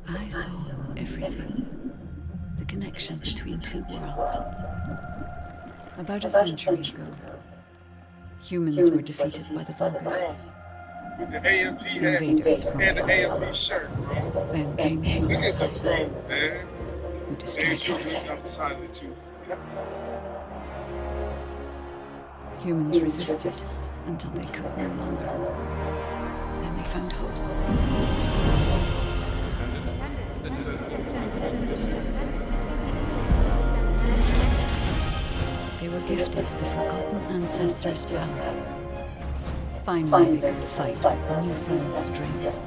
I saw everything. The connection between two worlds. About a century ago, humans were defeated by the Vulgus. With the AMP hat Invaders from and the above. AMP shirt, bro. Then came the Look at the Vulgus, bro, man. who destroyed everything. Outside of it too. Humans resisted until they could no longer. Then they found hope. They were gifted the forgotten ancestors' power. Finally, they could fight with newfound strength.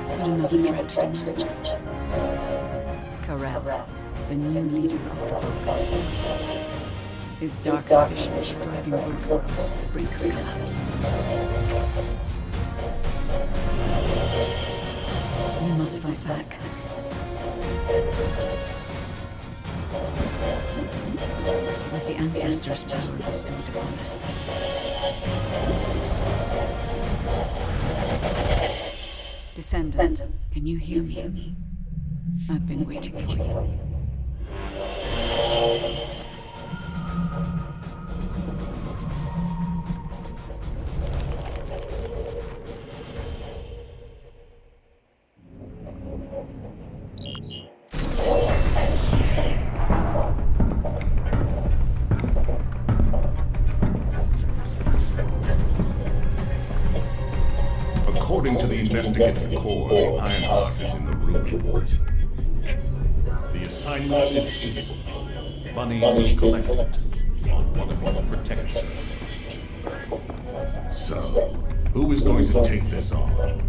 But another threat emerged. Corral, the new leader of the Vulgus. His dark ambitions are driving both worlds to the brink of collapse. We must fight back. With the ancestors' power bestowed upon us. Descendant, can you hear me? I've been waiting for you. According to the investigative core, the Ironheart is in the room. The assignment is simple. Bunny will collect it on one of your protectors. So, who is going to take this on?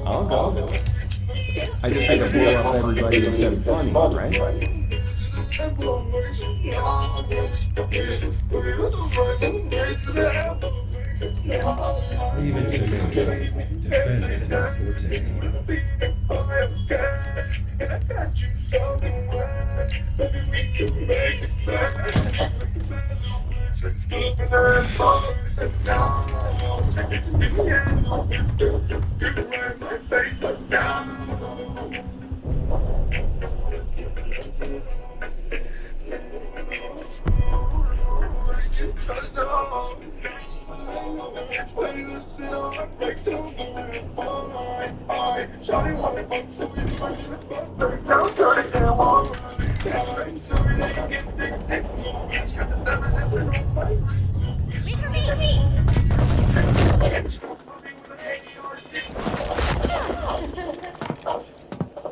I'll go. I just had to blow up everybody except Bunny, right? Leave it to me. Defense is my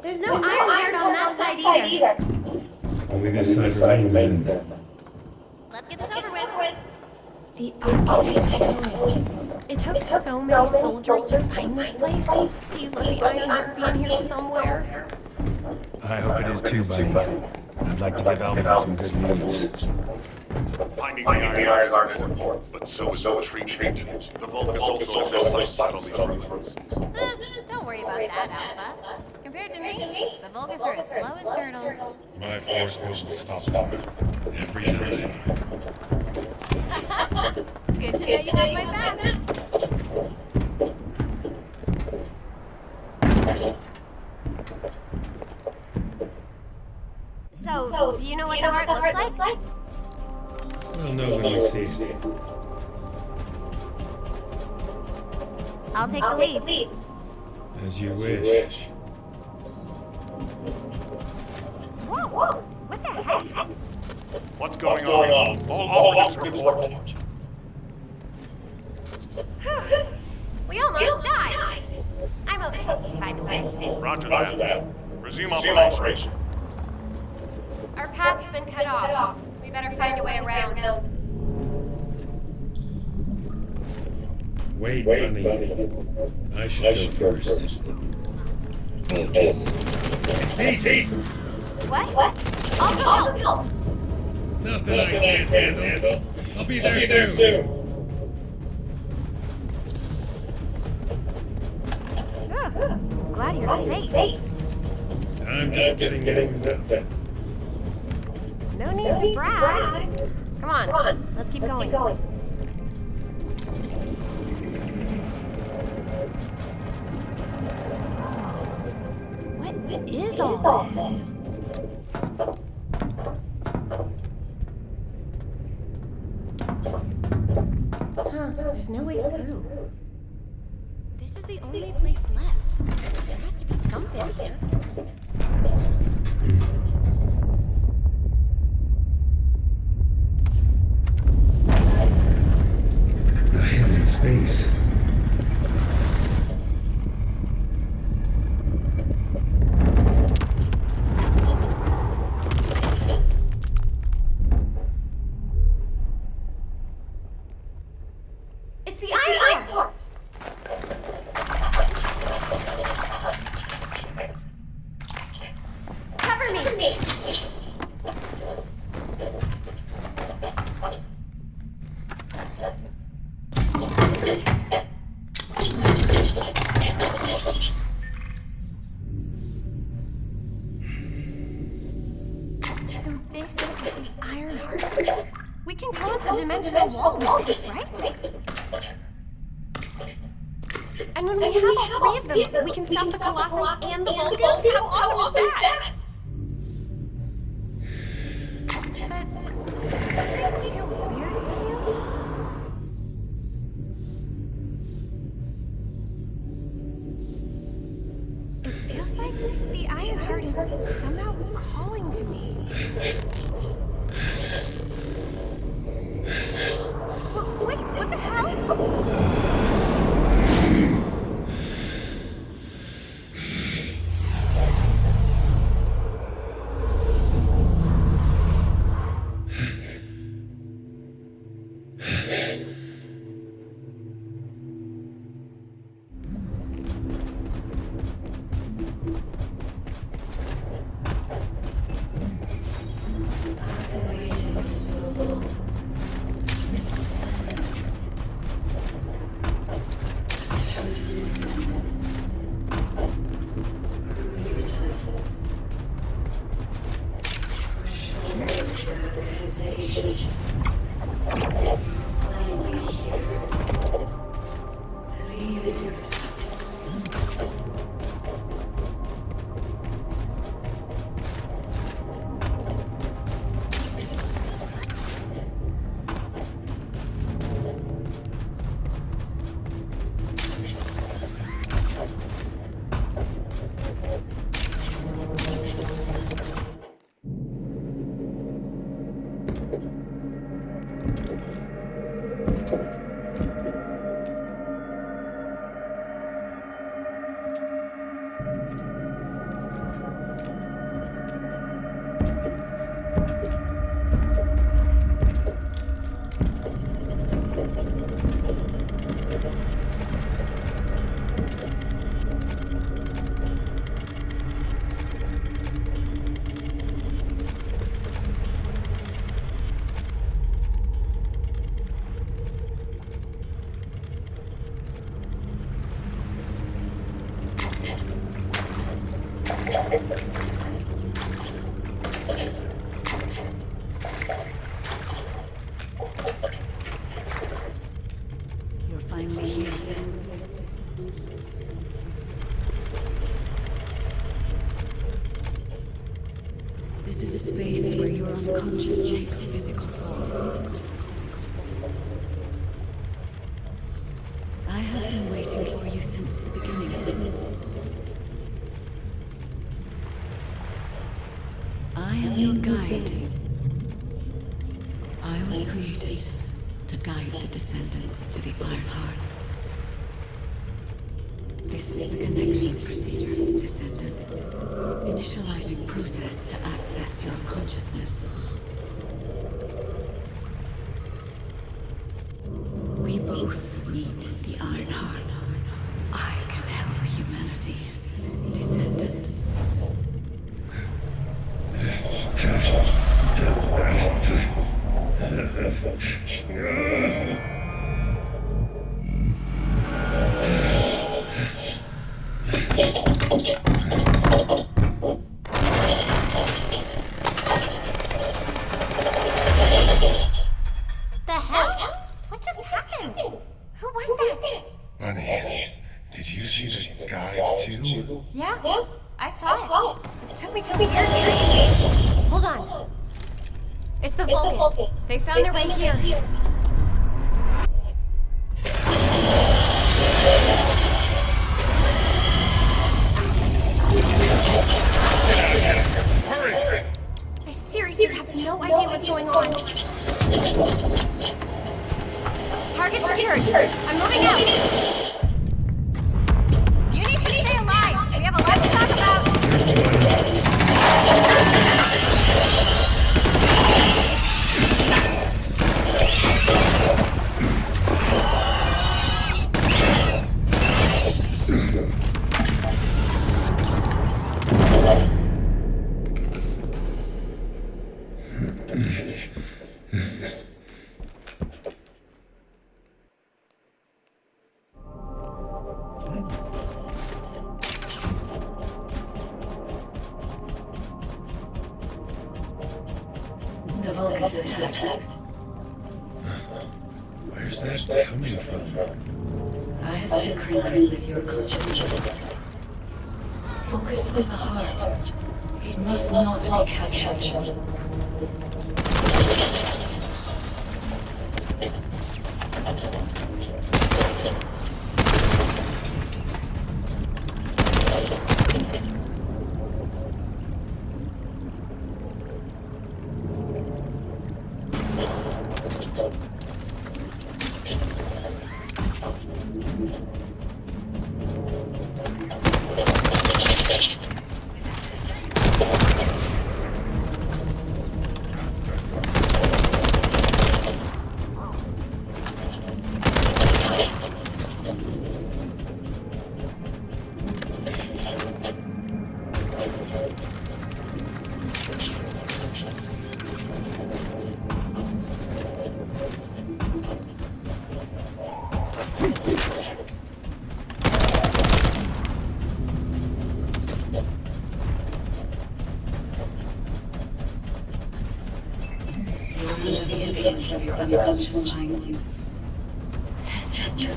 There's no Ironheart on that side either. Only this side remains then. Let's get this over with. The architect ruins. It took so many soldiers to find this place. Please let the Ironheart be in here somewhere. I hope it is too, buddy. I'd like to give Alvin some good news. Finding the Ironheart is important, but so is the treatment. The Vulgus also has the sight on these ruins. Don't worry about that, Alpha. Compared to me, the Vulgus are as slow as turtles. My force will stop them every time. Good to know you got my back. So, do you know what the heart looks like? We'll know when we see it. I'll take the lead. As you wish. Whoa! What the heck? What's going on? All operatives report. We almost died. I'm okay, by the way. Roger that. Resume operation. Our path's been cut off. We better find a way around. Wait, Bunny. I should go first. Hey! What? I'll go. Nothing I can't handle. I'll be there soon. Glad you're safe. I'm just getting warmed up. No need to brag. Come on, let's keep going. What is all this? There's no way through. This is the only place left. There has to be something here. A hidden space. It's the iron heart! Cover me! So this is the iron heart? We can close the dimensional wall with this, right? And when we have all three of them, we can stop the Colossi and the Vulgus? How awesome is that? But does something feel weird to you? It feels like the iron heart is somehow calling to me. Wait, what the hell? unconscious takes physical form. I have been waiting for you since the beginning. I am your guide. I was created to guide the descendants to the Iron Heart. This is the connection procedure, Descendant. Initializing process to access your consciousness. We both need the Iron Heart. I can help humanity, Descendant. The hell? What just happened? Who was that? Bunny, did you see the guide too? Yeah, I saw it. It took me to a weird place. Hold on. It's the Vulcans. They found their way here. Hurry! I seriously have no idea what's going on. Target secured. I'm moving out. You need to stay alive. We have a lot to talk about. The Vulcans attacked. Where's that coming from? I have synchronized with your consciousness. Focus on the heart. It must not be captured. Under the influence of your unconscious mind. Test it.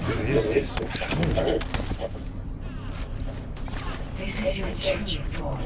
What is this? This is your true form.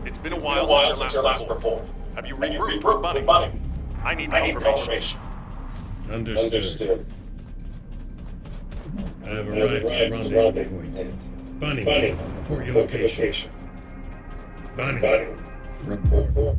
It's been a while since your last report. Have you regrouped, Bunny? I need confirmation. Understood. I have arrived at the rendezvous point. Bunny, report your location. Bunny, report.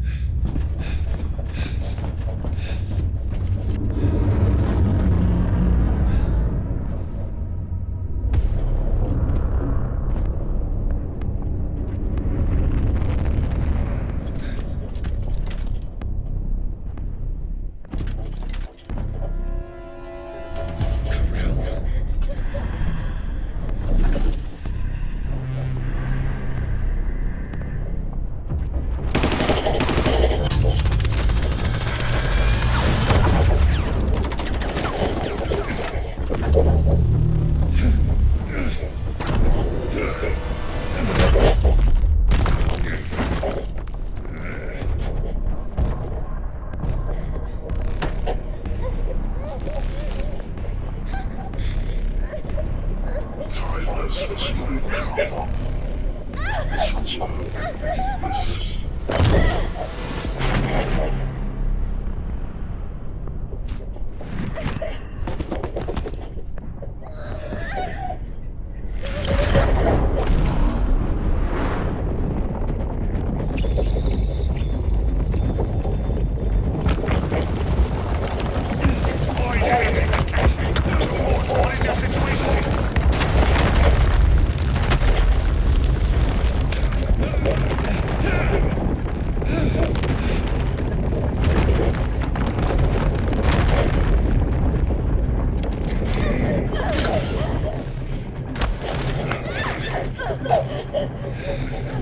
What is your situation?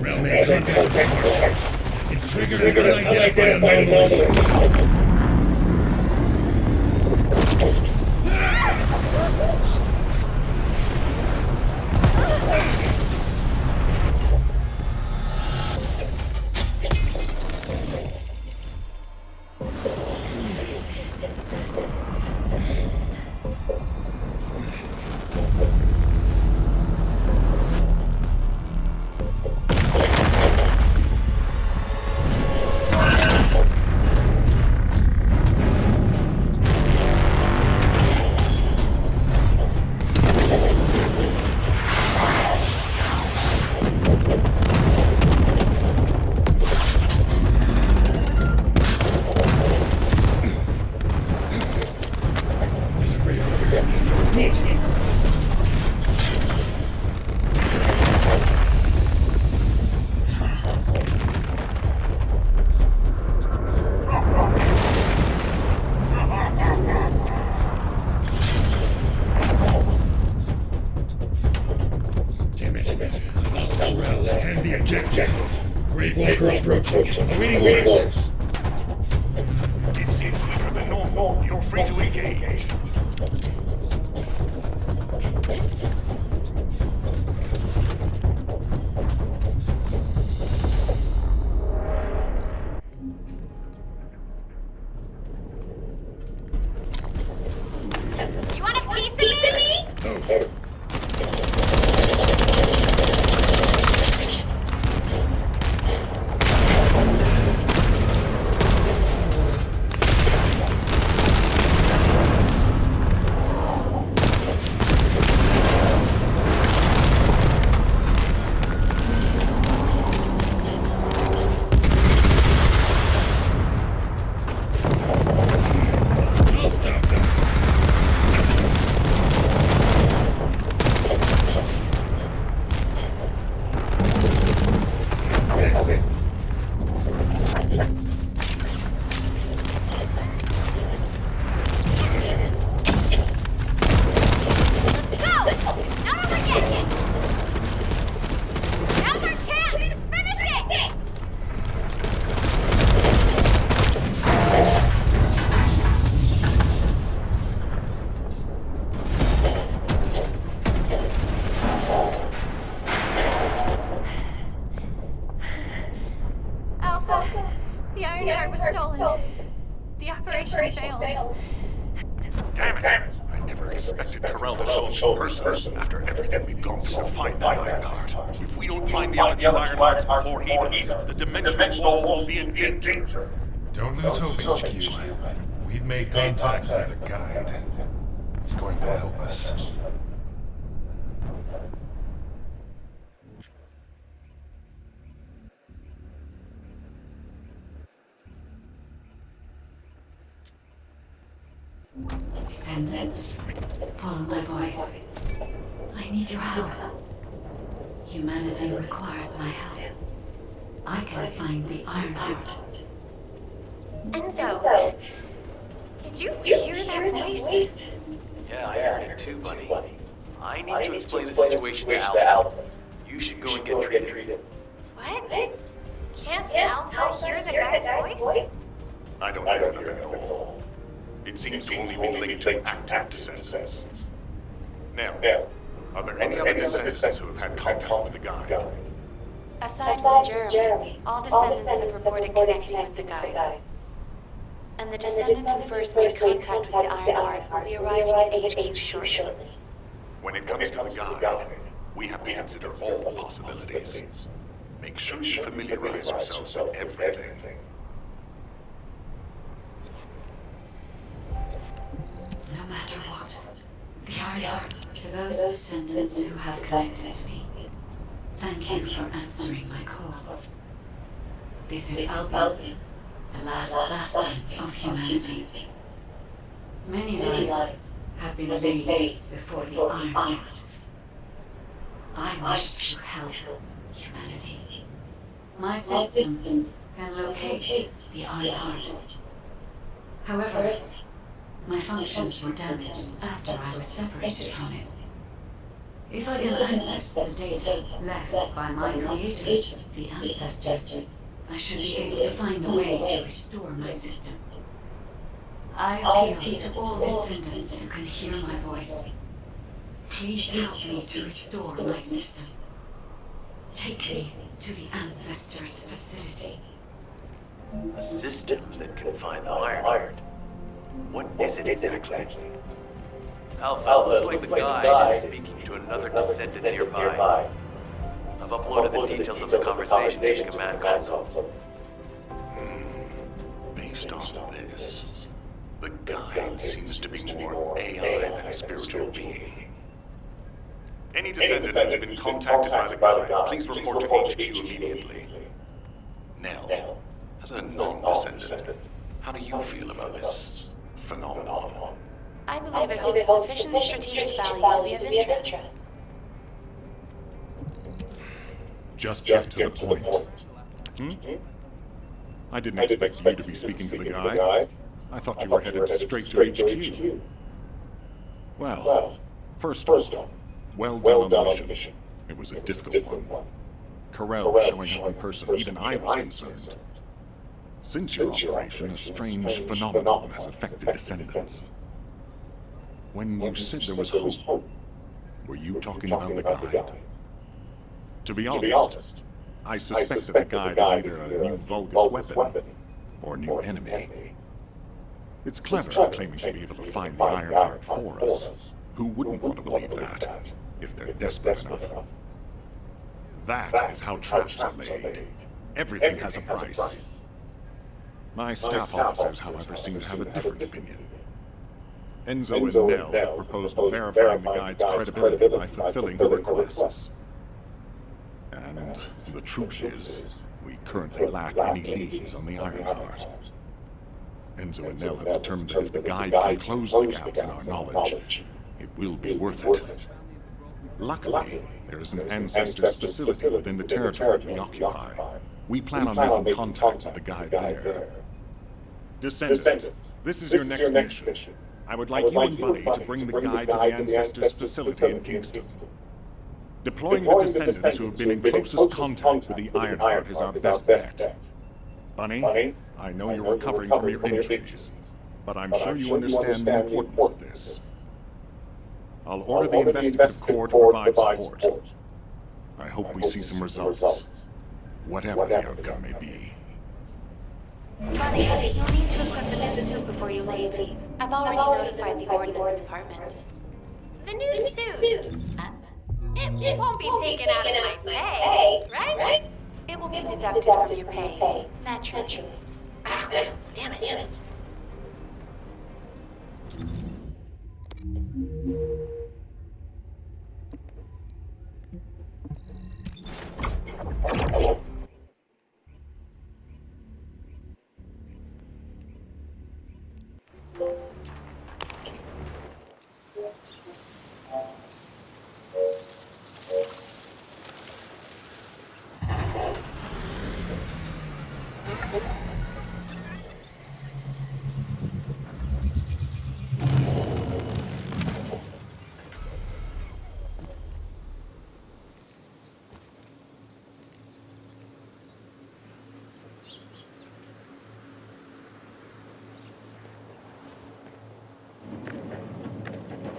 Realm made contact with the It's triggered an unidentified anomaly. Walker approaching. Awaiting orders. It seems weaker than normal. You're free to engage. You want a piece of me? Oh. The Ironheart was stolen. The operation failed. Damn it! I never expected Corel to show up in person after everything we've gone through to find that Ironheart. If we don't find the other two Ironhearts before he does, the dimensional wall will be in danger. Don't lose hope, HQ. We've made contact with a guide. It's going to help us. Descendants, follow my voice. I need your help. Humanity requires my help. I can find the Ironheart. Enzo, did you hear that voice? Yeah, I heard it too, Bunny. I need to explain the situation to Alpha. You should go and get treated. What? Can't Alpha hear the guy's voice? I don't know nothing at all. It seems to only be linked to active descendants. Now, are there any other descendants who have had contact with the guide? Aside from Jeremy, all descendants have reported connecting with the guide. And the descendant who first made contact with the Ironheart will be arriving at HQ shortly. When it comes to the guide, We have to consider all possibilities. Make sure you familiarize yourselves with everything. No matter what, the Ironheart, to those descendants who have connected to me, thank you for answering my call. This is Albion, the last bastion of humanity. Many lives have been laid before the Ironheart. I wish to help humanity. My system can locate the Ironheart. However, my functions were damaged after I was separated from it. If I can access the data left by my creators, the ancestors, I should be able to find a way to restore my system. I appeal to all descendants who can hear my voice. Please help me to restore my system. Take me to the ancestors' facility. A system that can find the Ironheart. What is it exactly? Alpha, looks like the guide is speaking to another descendant nearby. I've uploaded the details of the conversation to the command console. Based on this, the guide seems to be more AI than a spiritual being. Any descendant who's been contacted by the guide, please report to HQ immediately. Nell, as a non-descendant, how do you feel about this phenomenon? I believe it holds sufficient strategic value to be of interest. Just get to the point. I didn't expect you to be speaking to the guide. I thought you were headed straight to HQ. Well, first off, well done on the mission. It was a difficult one. Corel showing up in person, even I was concerned. Since your operation, a strange phenomenon has affected descendants. When you said there was hope, were you talking about the guide? To be honest, I suspect that the guide is either a new Vulgus weapon or a new enemy. It's clever claiming to be able to find the Ironheart for us. Who wouldn't want to believe that, if they're desperate enough? That is how traps are laid. Everything has a price. My staff officers, however, seem to have a different opinion. Enzo and Nell have proposed verifying the guide's credibility by fulfilling her requests. And the truth is, we currently lack any leads on the Ironheart. Enzo and Nell have determined that if the guide can close the gaps in our knowledge, it will be worth it. Luckily, there is an Ancestors facility within the territory we occupy. We plan on making contact with the guide there. Descendant, this is your next mission. I would like you and Bunny to bring the guide to the Ancestors facility in Kingston. Deploying the descendants who have been in closest contact with the Ironheart is our best bet. Bunny, I know you're recovering from your injuries, but I'm sure you understand the importance of this. I'll order the investigative corps to provide support. I hope we see some results, whatever the outcome may be. Bunny, you'll need to equip the new suit before you leave. I've already notified the Ordnance Department. The new suit. It won't be taken out of my pay, right? It will be deducted from your pay, naturally. Ah, damn it.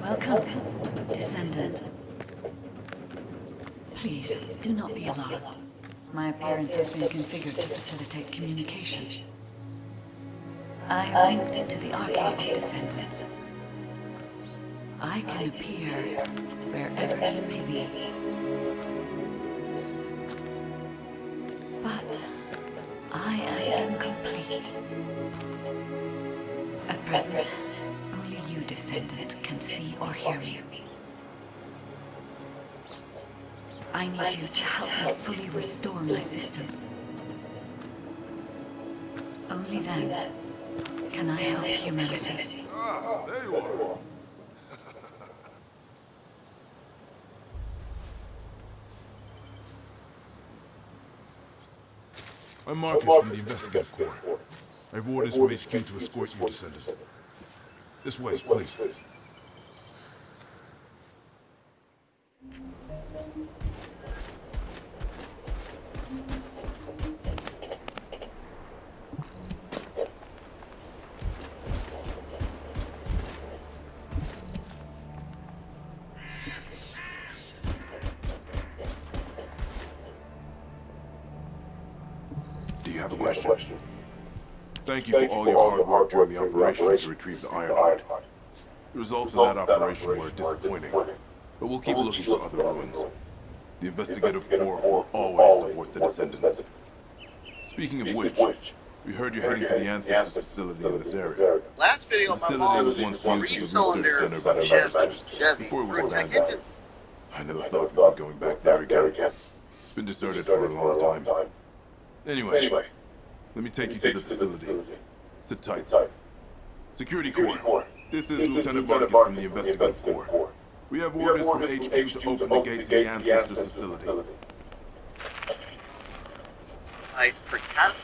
Welcome, Descendant. Please, do not be alarmed. My appearance has been configured to facilitate communication. I am linked to the Archive of Descendants. I can appear wherever you may be. At present, only you, Descendant, can see or hear me. I need you to help me fully restore my system. Only then can I help humanity. Ah, there you are. I'm Marcus from the Investigative Corps. I have orders from HQ to escort you, Descendant. This way, please. Do you have a question? Thank you for all your hard work during the operation to retrieve the Iron Heart. The results of that operation were disappointing, but we'll keep looking for other ruins. The Investigative Corps will always support the Descendants. Speaking of which, we heard you're heading to the Ancestors facility in this area. Last The video, my facility mom was was once in used as a three-cylinder research center by the Masters before it was abandoned. I never thought we'd be going back there again. It's been deserted for a long time. Anyway, let me take you to the facility. Sit tight. Security Corps, this is Lieutenant Marcus from the Investigative Corps. We have orders from HQ to open the gate to the Ancestors facility. I forgot.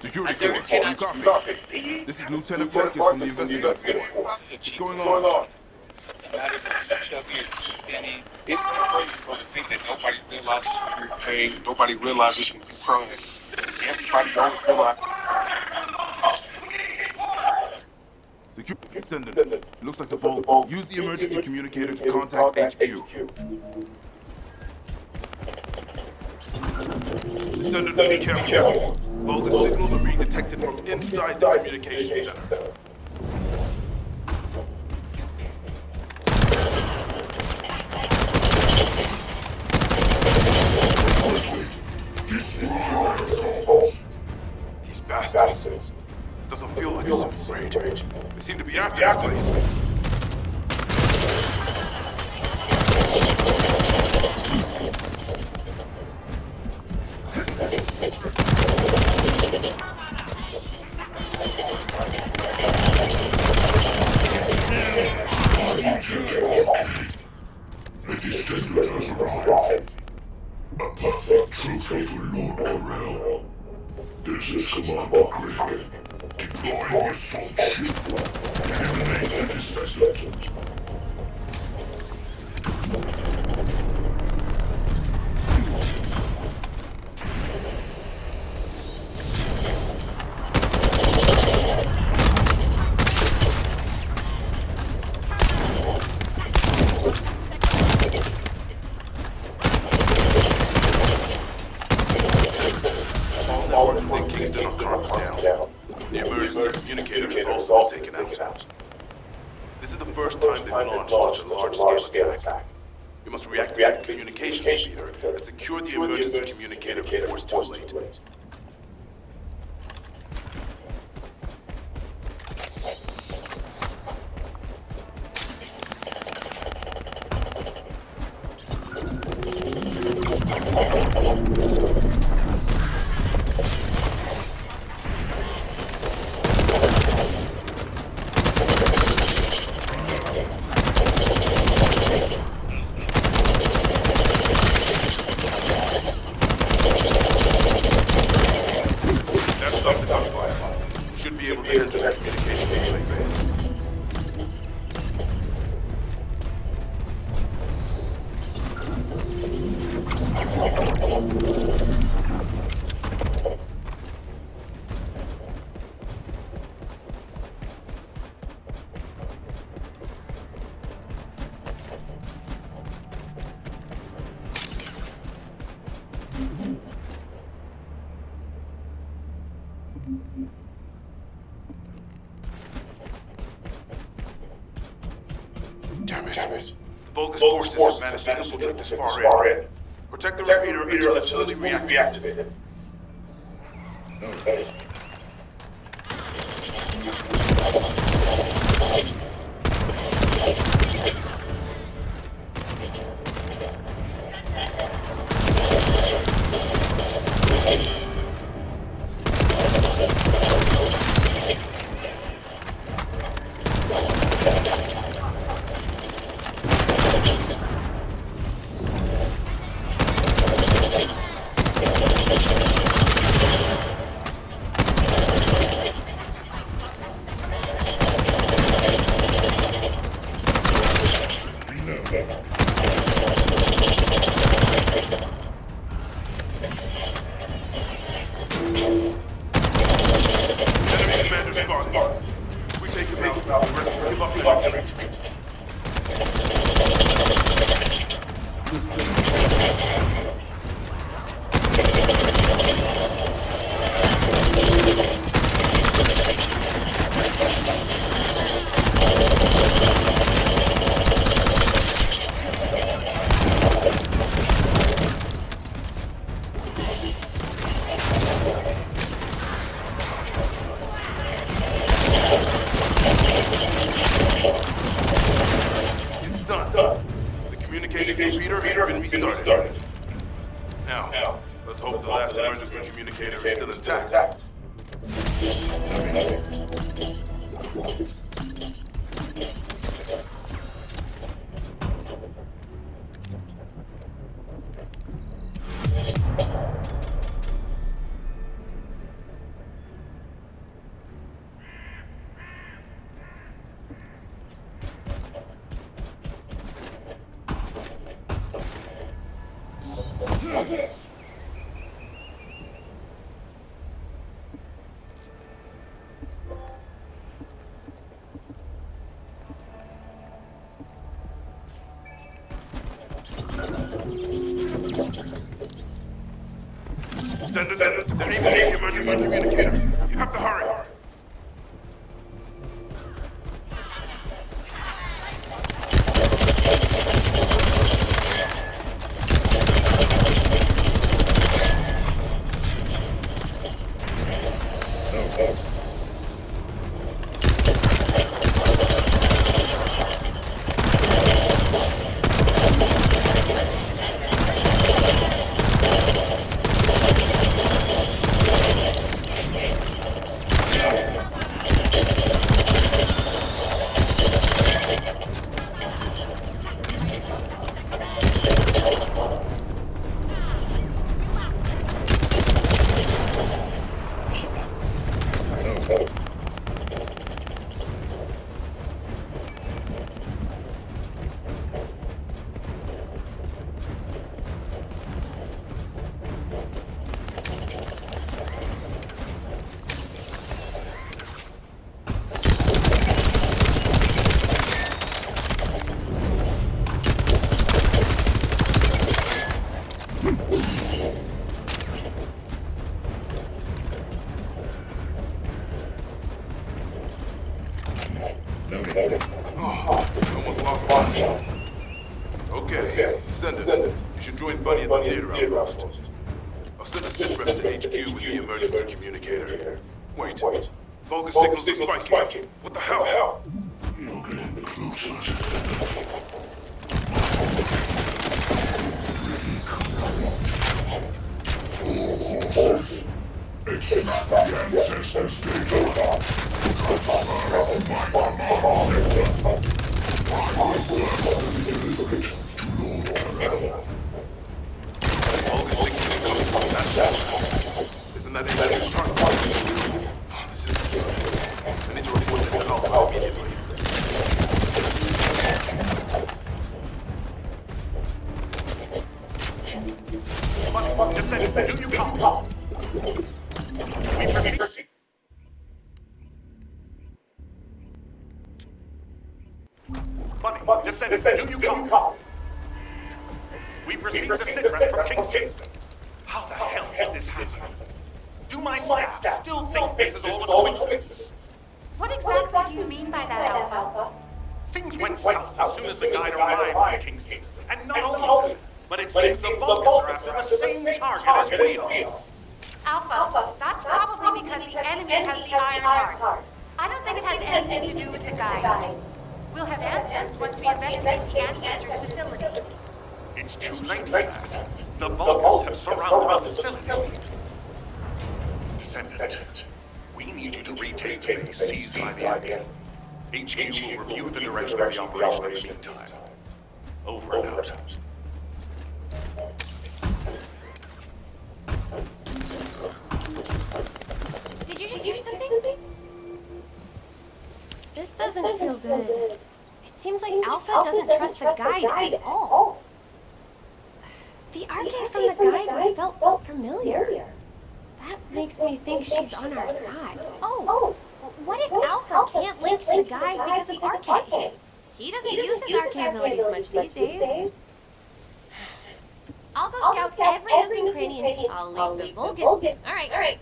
Security Corps, you copy? This is Lieutenant Marcus from the Investigative Corps. What's going on? It's a matter of too chubby or too skinny. It's crazy for the thing that nobody realizes when you're in pain, nobody realizes when you're crying. Everybody always realizes. Security Descendant, looks like the vault. Use the emergency communicator to contact HQ. Descendant, be careful. Vulgus signals are being detected from inside the communication center. These bastards. This doesn't feel like a simple raid. They seem to be after this place. The Descendant has arrived. A perfect trophy for Lord Corell. This is Commander Gregg. Deploy the assault ship. Eliminate the Descendant. The emergency communicator has also been taken out. This is the first time they've launched such a large-scale attack. We must reactivate the communication repeater and secure the emergency communicator before it's too late. Should be able to enter the communication relay base. Damn it. Vulgus forces have managed to infiltrate this far in. Protect the repeater until it's fully reactivated. Oh, Descendant, they're aiming at the emergency communicator. You have to hurry. Almost lost one. Okay, Descendant, you should join Bunny at the theater outpost. I'll send a sit rep to HQ with the emergency communicator. Wait, Vulgus signals are spiking. What the hell? You're getting closer. All forces, extract the ancestors' data. Transfer it to my command center. I will personally deliver it to Lord Carell. Vulgus signals are coming from that channel. Isn't that HQ's target? Oh, this isn't good. I need to report this to Alpha immediately. Descendant, do you copy? We proceed. Bunny, Descendant, do you copy? We've received a sitrep from Kingston. How the hell did this happen? Do my staff still think this is all a coincidence? What exactly do you mean by that, Alpha? Things went south as soon as the guide arrived in Kingston. And not only that, but it seems the Vulgus are after the same target as we are. Alpha, that's probably because the enemy has the Iron Heart. I don't it has anything to do with the guide. We'll have answers once we investigate the Ancestors' facility. It's too late for that. The Vulgars have surrounded the facility. Descendant, we need you to retake the base seized by the enemy. HQ will review the direction of the operation in the meantime. Over and out. Did you just hear something? This doesn't feel good. It seems like Alpha doesn't trust the guide at all. The arcade from the guide felt familiar. That makes me think she's on our side. Oh, what if Alpha can't link to the guide because of arcade? He doesn't use his arcade abilities much these days. I'll go scout every nook and cranny and I'll leave the Vulgus. All right.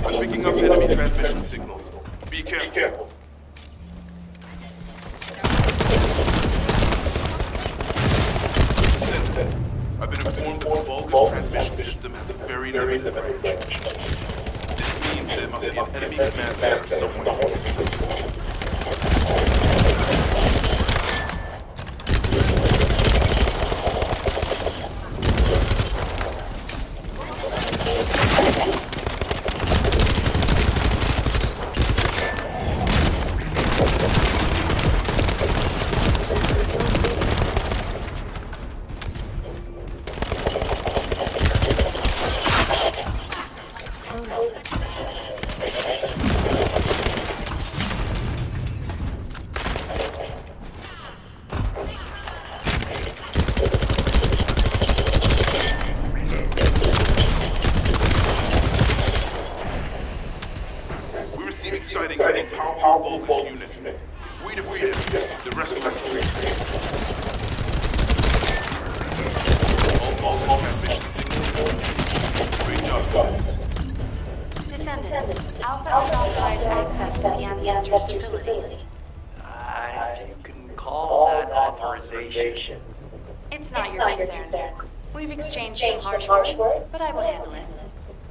I'm picking up enemy transmission signals. Be careful. I've been informed that the Vulgus transmission system has a very limited range. This means there must be an enemy command center somewhere. Sightings of a powerful Vulgus unit. We defeated the rest of the retreat. All Vulgus transmission signals. Great job, Descendant, Alpha has authorized access to the Ancestors' facility. If you can call that authorization. It's not your concern. We've exchanged some harsh words, but I will handle it.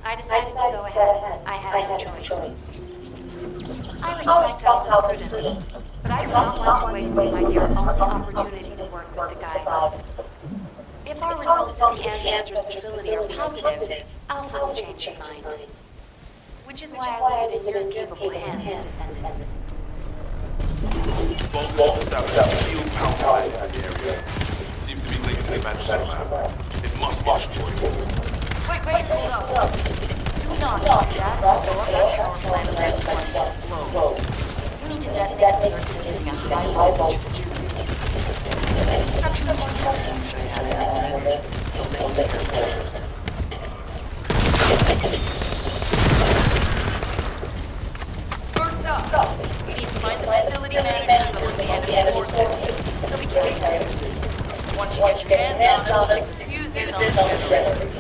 I decided to go ahead. I had no choice. I respect Alpha's prudence, but I do not want to waste what might be our only opportunity to work with the guide. If our results at the Ancestors facility are positive, Alpha will change his mind. Which is why I leave it in your capable hands, Descendant. Vulgus established a field power plant in the area. Seems to be linked to the Manchester map. It must be destroyed. Wait, hold up. Do not shoot at or that power plant at this point will explode. We need to detonate the circuits using a high voltage fuse. Instruction points. Should I have any of this? Don't listen carefully. First up, we need to find the facility managers among the enemy forces. They'll be carrying fuses. Once you get your hands on them, stick the fuses on the generators.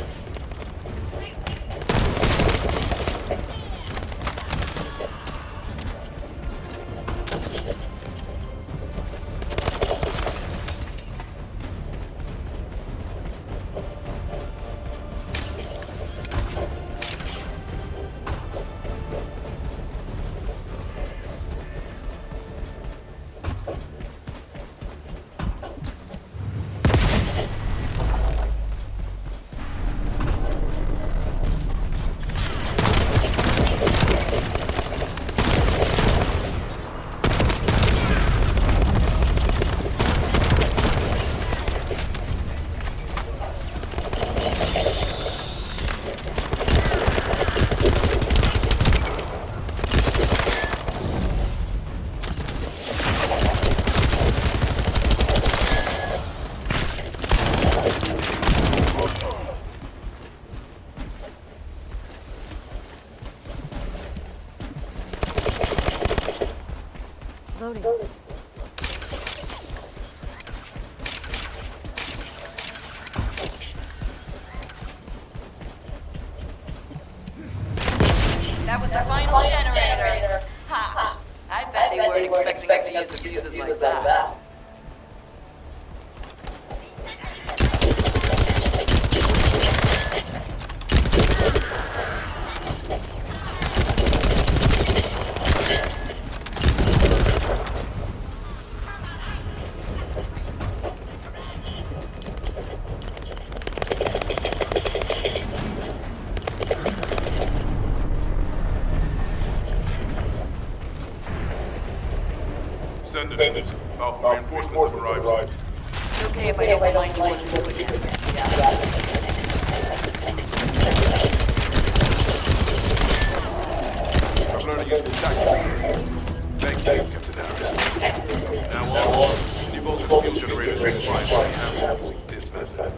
Loading. That was the final generator. Ha! I bet they weren't expecting us to use the fuses like that. Descendant. Alpha reinforcements have arrived. It's okay if I don't remind you what to do again. I've learned to use the tactic. Thank you, Captain Harris. Now on, any voltage field generators will find what we have using this method.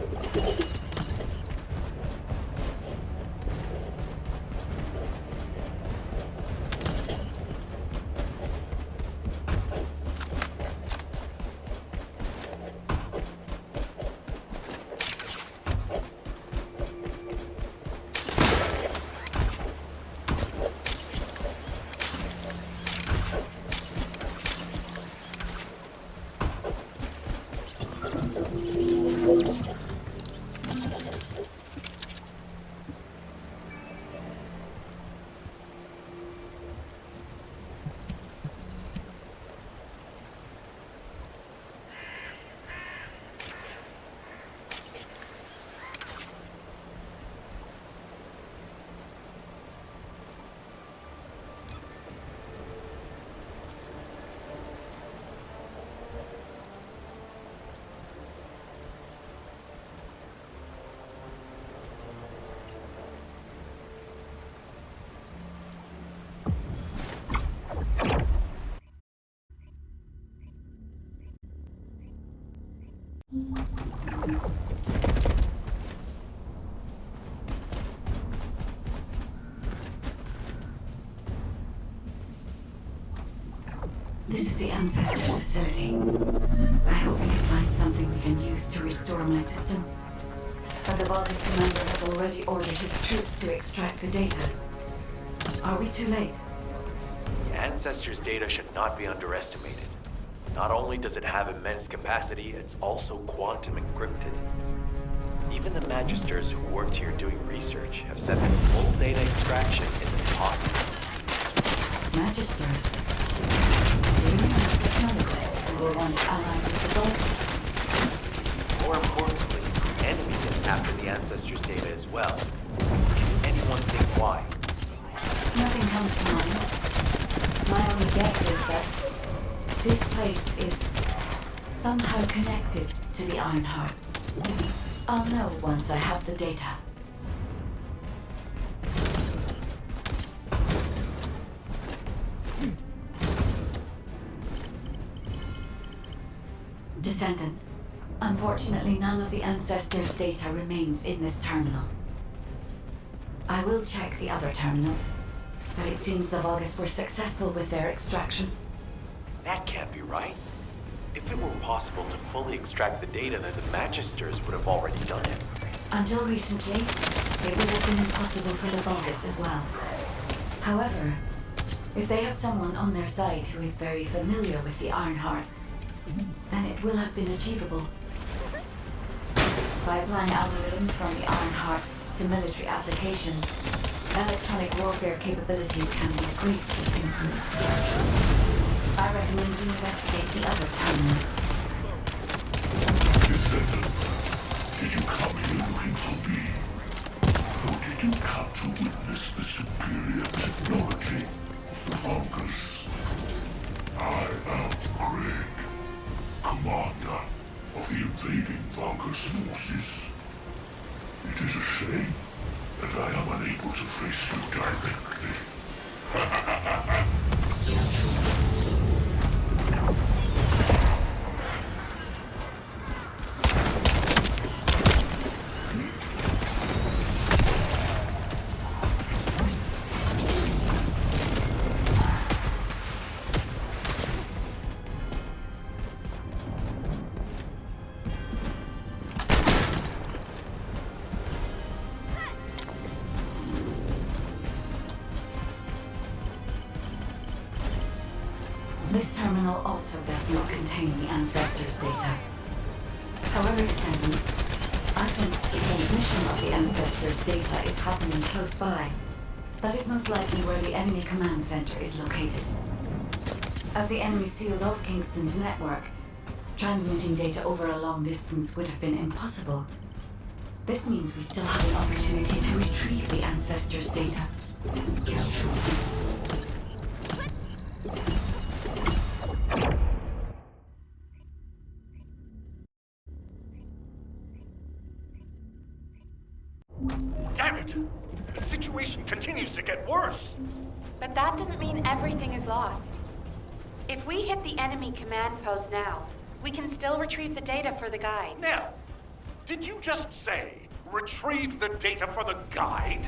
This is the Ancestors facility. I hope we can find something we can use to restore my system. But the Vulgus commander has already ordered his troops to extract the data. Are we too late? Ancestors' data should not be underestimated. Not only does it have immense capacity, it's also quantum encrypted. Even the Magisters who worked here doing research have said that full data extraction is impossible. Magisters? Do you remember technologists who were once allied with the Vulcans? More importantly, the enemy is after the Ancestors' data as well. Can anyone think why? Nothing comes to mind. My only guess is that this place is somehow connected to the Ironheart. I'll know once I have the data. Descendant, unfortunately none of the Ancestors' data remains in this terminal. I will check the other terminals, but it seems the Vulgus were successful with their extraction. That can't be right. If it were possible to fully extract the data, then the Magisters would have already done it. Until recently, it would have been impossible for the Vulgus as well. However, if they have someone on their side who is very familiar with the Ironheart, then it will have been achievable. By applying algorithms from the Ironheart to military applications, electronic warfare capabilities can be greatly improved. I recommend we investigate the other terminals. Descendant, did you come here looking for me? Or did you come to witness the superior technology of the Vulgus? I am Greg, commander of the invading Vulgus forces. It is a shame that I am unable to face you directly. This terminal also does not contain the Ancestors' data. However, Descendant, I sense the transmission of the Ancestors' data is happening close by. That is most likely where the enemy command center is located. As the enemy sealed off Kingston's network, transmitting data over a long distance would have been impossible. This means we still have an opportunity to retrieve the Ancestors' data. Damn it! The situation continues to get worse! But that doesn't mean everything is lost. If we hit the enemy command post now, we can still retrieve the data for the guide. Now, did you just say, retrieve the data for the guide?